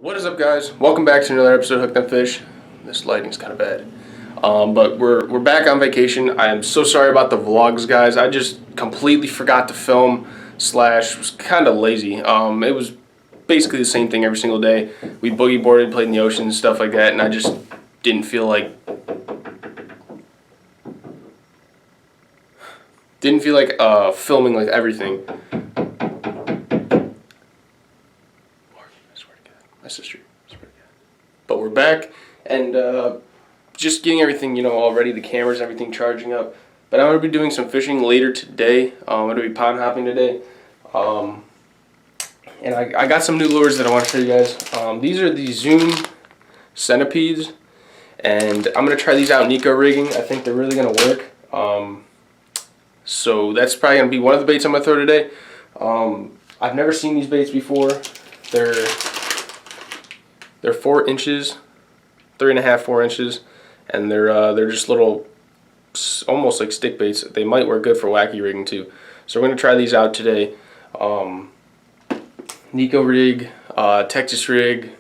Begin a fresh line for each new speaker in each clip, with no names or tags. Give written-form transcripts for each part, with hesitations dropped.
What is up, guys? Welcome back to another episode of Hookthemfish. This lighting's kind of bad, but we're back on vacation. I am so sorry about the vlogs, guys. I just completely forgot to film / was kind of lazy. It was basically the same thing every single day. We boogie boarded, played in the ocean, and stuff like that, and I just didn't feel like filming like everything. My sister. But we're back and just getting everything, all ready. The cameras, everything charging up. But I'm going to be doing some fishing later today. I'm going to be pond hopping today. And I got some new lures that I want to show you guys. These are the Zoom centipedes. And I'm going to try these out Neko rigging. I think they're really going to work. So that's probably going to be one of the baits I'm going to throw today. I've never seen these baits before. They're 4 inches, 3.5, 4 inches, and they're just little, almost like stick baits. They might work good for wacky rigging too. So we're gonna try these out today. Neko rig, Texas rig,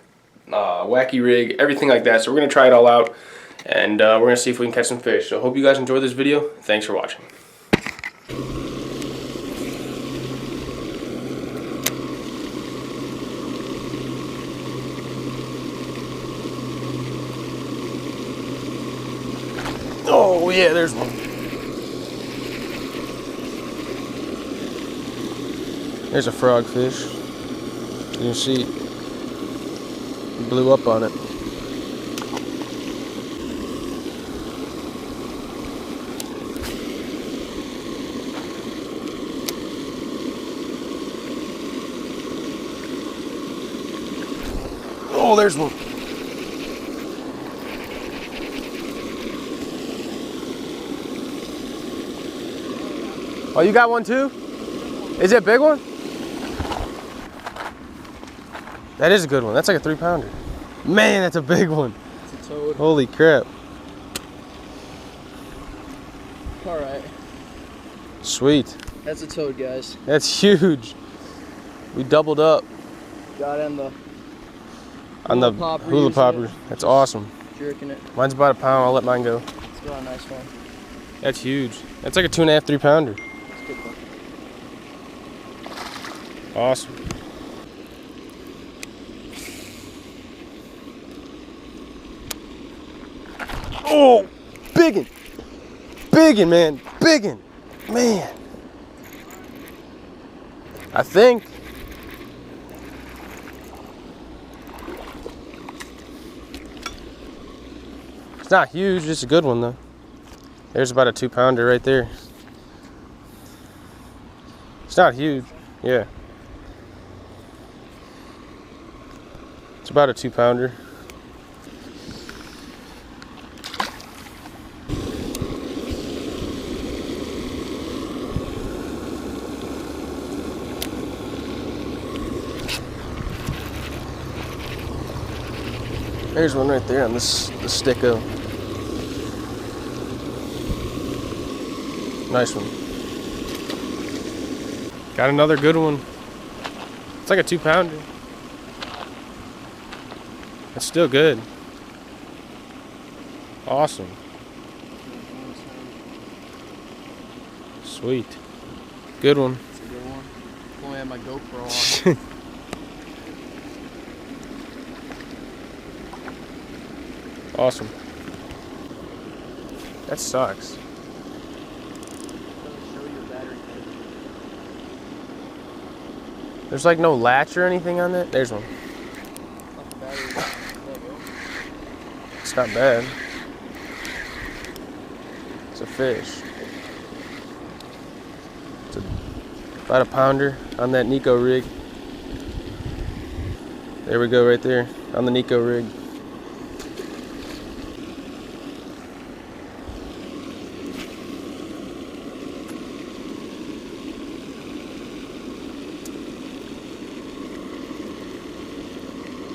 wacky rig, everything like that. So we're gonna try it all out, and we're gonna see if we can catch some fish. So hope you guys enjoy this video. Thanks for watching. Oh yeah, there's one. There's a frogfish. You can see it blew up on it. Oh, there's one. Oh, you got one too? Is it a big one? That is a good one. That's like a 3-pounder. Man, that's a big one.
It's a toad.
Holy crap.
Alright.
Sweet.
That's a toad, guys.
That's huge. We doubled up.
Got in the
hula popper. That's awesome.
Jerking it.
Mine's about a pound. I'll let mine go.
It's got a nice one.
That's huge. That's like a 2.5, 3-pounder.
Good one.
Awesome. Oh, biggin'. Biggin', man. Biggin'. Man. I think. It's not huge, it's a good one though. There's about a 2-pounder right there. It's not huge, yeah. It's about a 2-pounder. There's one right there on the sticko. Nice one. Got another good one. It's like a 2-pounder. It's still good. Awesome. Sweet. Good one.
It's a good one. If only I had my GoPro on.
Awesome. That sucks. There's like no latch or anything on it. There's one. It's not bad. It's a fish. It's about a pounder on that Neko rig. There we go, right there on the Neko rig.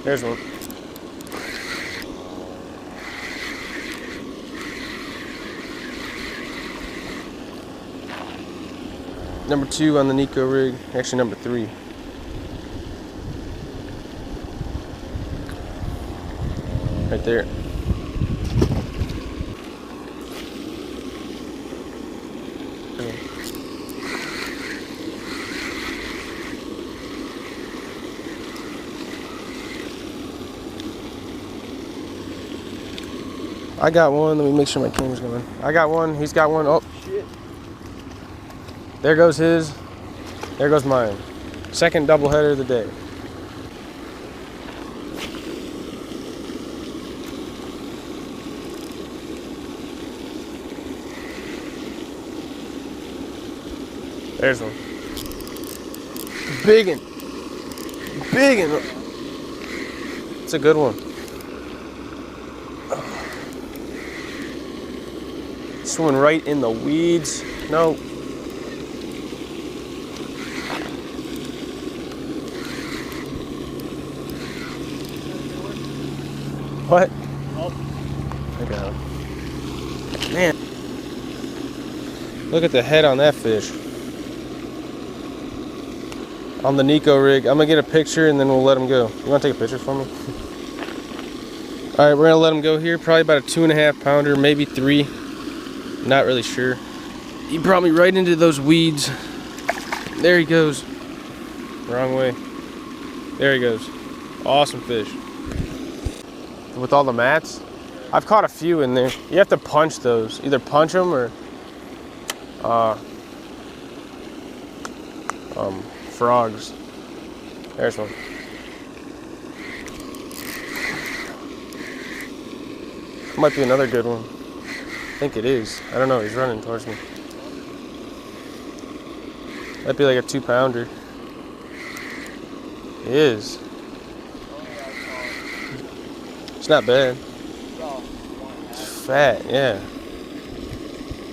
There's one. Number 2 on the Neko rig, actually number 3. Right there. I got one. Let me make sure my camera's going. I got one. He's got one. Oh,
Shit.
there goes his. There goes mine. Second doubleheader of the day. There's one. Big one. Big one. It's a good one. Swimming right in the weeds. No. What?
Oh.
I got him. Man. Look at the head on that fish. On the Neko rig. I'm going to get a picture and then we'll let him go. You want to take a picture for me? Alright, we're going to let him go here. Probably about a 2.5 pounder, maybe 3. Not really sure. He brought me right into those weeds. There he goes. Wrong way. There he goes. Awesome fish. With all the mats, I've caught a few in there. You have to punch those. Either punch them or frogs. There's one. Might be another good one. I think it is. I don't know. He's running towards me. That'd be like a 2 pounder. It is. It's not bad. It's fat, yeah.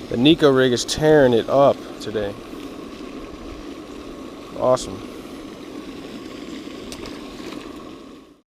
The Neko rig is tearing it up today. Awesome.